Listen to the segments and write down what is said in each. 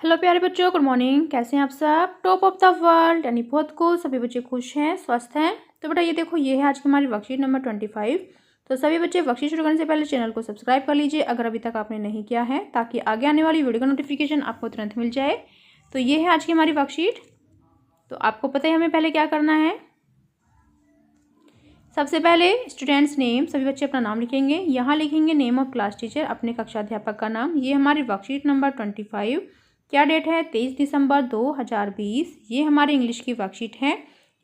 Hello प्यारे बच्चों, good morning. कैसे हैं आप सब? टॉप ऑफ द वर्ल्ड यानी बहुत खुश, सभी बच्चे खुश हैं, स्वस्थ हैं। तो बेटा ये देखो, ये है आज की हमारी वर्कशीट नंबर 25। तो सभी बच्चे वर्कशीट शुरू करने से पहले चैनल को सब्सक्राइब कर लीजिए अगर अभी तक आपने नहीं किया है, ताकि आगे आने वाली वीडियो का नोटिफिकेशन आपको तुरंत मिल जाए। तो ये है आज की हमारी वर्कशीट। तो आपको पता है हमें पहले क्या करना है। सबसे पहले स्टूडेंट्स नेम, सभी बच्चे अपना नाम लिखेंगे। यहाँ लिखेंगे नेम ऑफ क्लास टीचर, अपने कक्षा अध्यापक का नाम। ये हमारी वर्कशीट नंबर 25। क्या डेट है? 23 दिसंबर 2020। ये हमारी इंग्लिश की वर्कशीट है।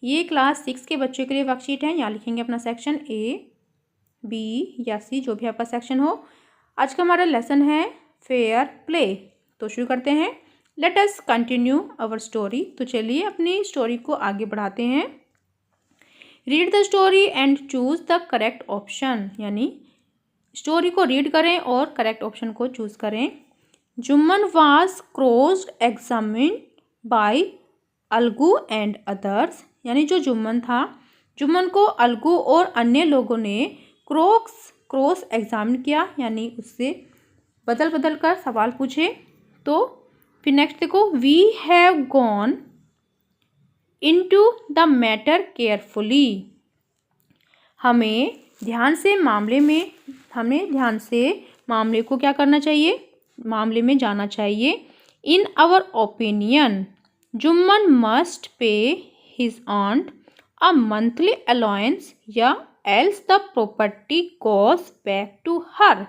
ये क्लास 6 के बच्चों के लिए वर्कशीट है। यहाँ लिखेंगे अपना सेक्शन A, B या C, जो भी आपका सेक्शन हो। आज का हमारा लेसन है फेयर प्ले। तो शुरू करते हैं। Let us continue our story. तो चलिए अपनी स्टोरी को आगे बढ़ाते हैं। Read the story and choose the correct option, यानी स्टोरी को रीड करें और करेक्ट ऑप्शन को चूज करें। Jumman was क्रोज्ड examined bye Algu and others, यानी जो जुम्मन था, जुम्मन को अलगू और अन्य लोगों ने क्रॉस एग्जामिन किया, यानी उससे बदल बदल कर सवाल पूछे। तो फिर नेक्स्ट देखो, we have gone into the matter carefully. हमें ध्यान से मामले को क्या करना चाहिए, मामले में जाना चाहिए। In our opinion Jumman must pay his aunt a monthly allowance या else the property goes back to her.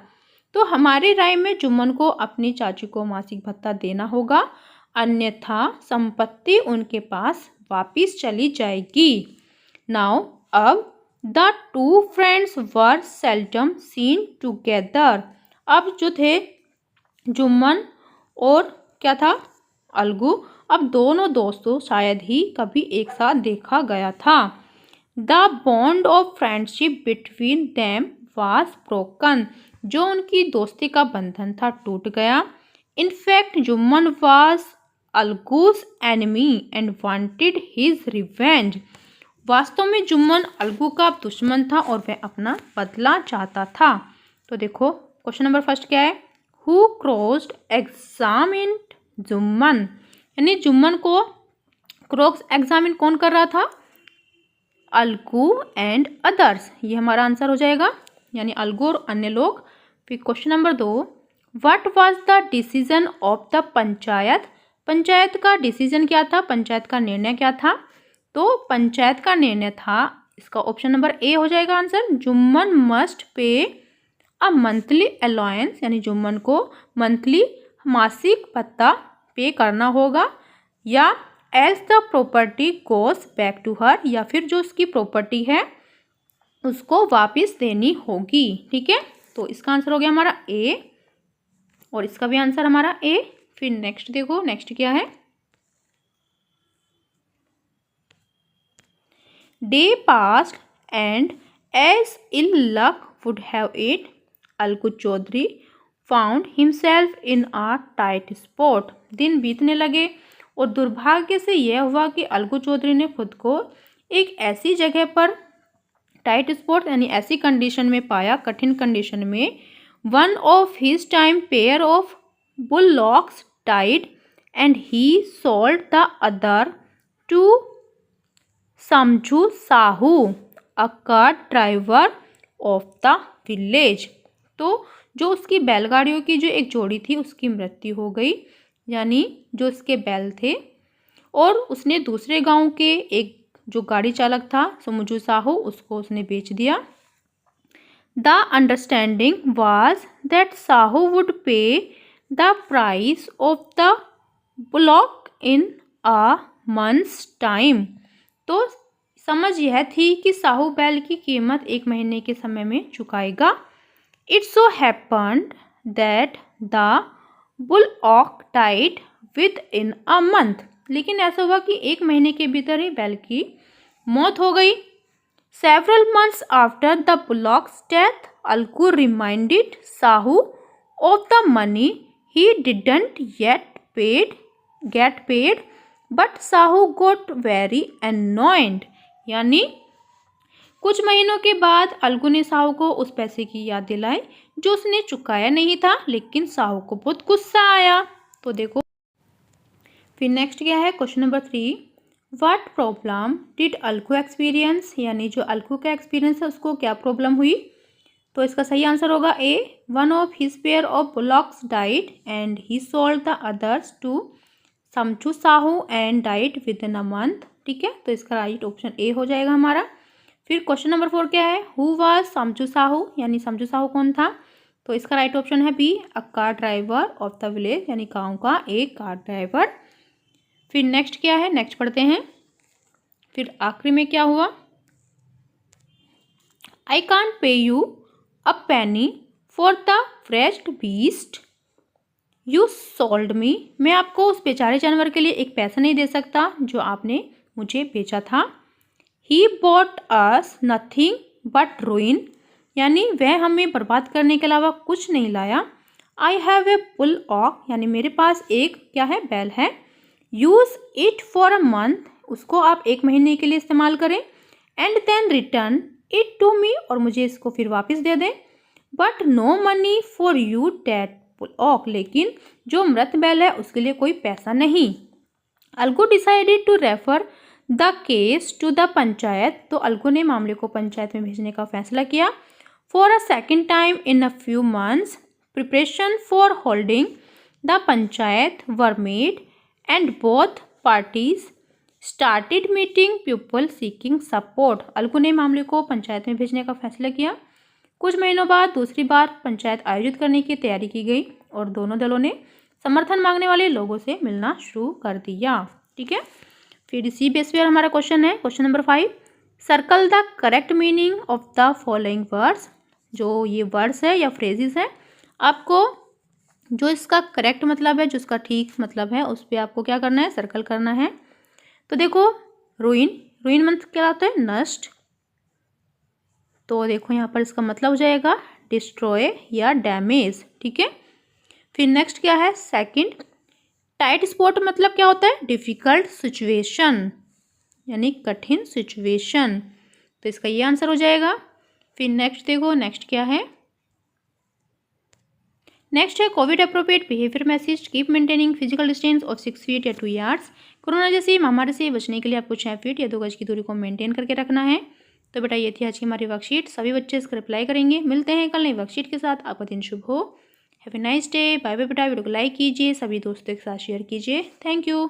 तो हमारी राय में जुम्मन को अपनी चाची को मासिक भत्ता देना होगा, अन्यथा संपत्ति उनके पास वापिस चली जाएगी। नाउ अब the two friends were seldom seen together. अब जो थे जुम्मन और क्या था, अलगू, अब दोनों दोस्तों शायद ही कभी एक साथ देखा गया था। The bond of friendship between them was broken. जो उनकी दोस्ती का बंधन था टूट गया। In fact Jumman was Algu's enemy and wanted his revenge. वास्तव में जुम्मन अलगू का दुश्मन था और वह अपना बदला चाहता था। तो देखो क्वेश्चन नंबर फर्स्ट क्या है, हु क्रॉस्ड एग्जामिन्ड जुम्मन, यानी जुम्मन को क्रॉस एग्जामिन कौन कर रहा था, अलगू एंड अदर्स। ये हमारा आंसर हो जाएगा, यानी अलगू और अन्य लोग। फिर question number 2, what was the decision of the panchayat. Panchayat का डिसीजन क्या था, पंचायत का निर्णय क्या था। तो पंचायत का निर्णय था, इसका ऑप्शन नंबर ए हो जाएगा आंसर, जुम्मन मस्ट पे अ मंथली अलाउंस, यानी जुम्मन को मंथली मासिक भत्ता पे करना होगा, या else the property goes back to her, या फिर जो उसकी प्रॉपर्टी है उसको वापस देनी होगी। ठीक है, तो इसका आंसर हो गया हमारा ए और इसका भी आंसर हमारा ए। फिर नेक्स्ट देखो, नेक्स्ट क्या है, day passed and as ill luck would have it, Algu Chaudhary found himself in a tight spot. दिन बीतने लगे और दुर्भाग्य से यह हुआ कि अलगू चौधरी ने खुद को एक ऐसी जगह पर, टाइट स्पॉट यानी ऐसी कंडीशन में पाया, कठिन कंडीशन में। One of his time pair of bullocks died and he sold the other to Samjhu Sahu, a cart driver of the village. तो जो उसकी बैलगाड़ियों की जो एक जोड़ी थी उसकी मृत्यु हो गई, यानी जो उसके बैल थे, और उसने दूसरे गांव के एक जो गाड़ी चालक था समझू साहू, उसको उसने बेच दिया। The understanding was that Sahu would pay the price of the bullock in a month's time. तो समझ यह थी कि साहू बैल की कीमत 1 महीने के समय में चुकाएगा। It so happened that the bullock died within a month. लेकिन ऐसा हुआ कि 1 महीने के भीतर ही बैल की मौत हो गई। Several months after the bullock's death, Algu reminded Sahu of the money he didn't get paid, but Sahu got very annoyed. यानी कुछ महीनों के बाद अलगू ने साहू को उस पैसे की याद दिलाई जो उसने चुकाया नहीं था, लेकिन साहू को बहुत गुस्सा आया। तो देखो फिर नेक्स्ट क्या है question number 3, what problem did Algu experience, यानी जो अल्को का एक्सपीरियंस है उसको क्या प्रॉब्लम हुई। तो इसका सही आंसर होगा A, one of his pair of bullocks died and he sold the others to Samjhu Sahu and died within a month. ठीक है, तो इसका राइट ऑप्शन ए हो जाएगा हमारा। फिर क्वेश्चन नंबर 4 क्या है, हु वाज समचू साहू, यानी समचू साहू कौन था। तो इसका राइट ऑप्शन है b, a car driver of the village, यानी गाँव का एक कार ड्राइवर। फिर नेक्स्ट क्या है, नेक्स्ट पढ़ते हैं। फिर आखिरी में क्या हुआ, I can't pay you a penny for the fresh beast you sold me, मैं आपको उस बेचारे जानवर के लिए एक पैसा नहीं दे सकता जो आपने मुझे बेचा था। He bought us nothing but ruin, यानी वह हमें बर्बाद करने के अलावा कुछ नहीं लाया। आई हैव ए बुल ऑक, यानी मेरे पास एक क्या है, बैल है। Use it for a month, उसको आप 1 महीने के लिए इस्तेमाल करें। And then return it to me, और मुझे इसको फिर वापस दे दें। But no money for you that bullock, लेकिन जो मृत बैल है उसके लिए कोई पैसा नहीं। Algu decided to refer the case to the panchayat, तो अल्गो ने मामले को पंचायत में भेजने का फैसला किया। For a second time in a few months preparation for holding the panchayat were made and both parties started meeting people seeking support, algo ने मामले को पंचायत में भेजने का फैसला किया। कुछ महीनों बाद दूसरी बार पंचायत आयोजित करने की तैयारी की गई और दोनों दलों ने समर्थन मांगने वाले लोगों से मिलना शुरू कर दिया। ठीक है, फिर इसी बेस पर हमारा क्वेश्चन है question number 5, circle the correct meaning of the following words, जो ये वर्ड्स है या फ्रेजेस है, आपको जो इसका करेक्ट मतलब है, जो इसका ठीक मतलब है, उस पर आपको क्या करना है, सर्कल करना है। तो देखो, रुइन, रुइन मतलब क्या होता है, नष्ट। तो देखो यहाँ पर इसका मतलब हो जाएगा डिस्ट्रॉय या डैमेज। ठीक है, फिर नेक्स्ट क्या है, सेकंड, टाइट स्पॉट मतलब क्या होता है, डिफिकल्ट सिचुएशन, यानी कठिन सिचुएशन। तो इसका ये आंसर हो जाएगा। फिर नेक्स्ट देखो, नेक्स्ट क्या है, नेक्स्ट है Covid appropriate behaviour message, keep maintaining physical distance of 6 feet या 2 यार्ड्स। कोरोना जैसी महामारी से बचने के लिए आपको 6 फीट या 2 गज की दूरी को मेंटेन करके रखना है। तो बेटा ये थी आज की हमारी वर्कशीट, सभी बच्चे इसका रिप्लाई करेंगे। मिलते हैं कल नई वर्कशीट के साथ, आपका दिन शुभ हो। Have a nice day, bye bye बेटा। वीडियो को लाइक कीजिए, सभी दोस्तों के साथ शेयर कीजिए। Thank you.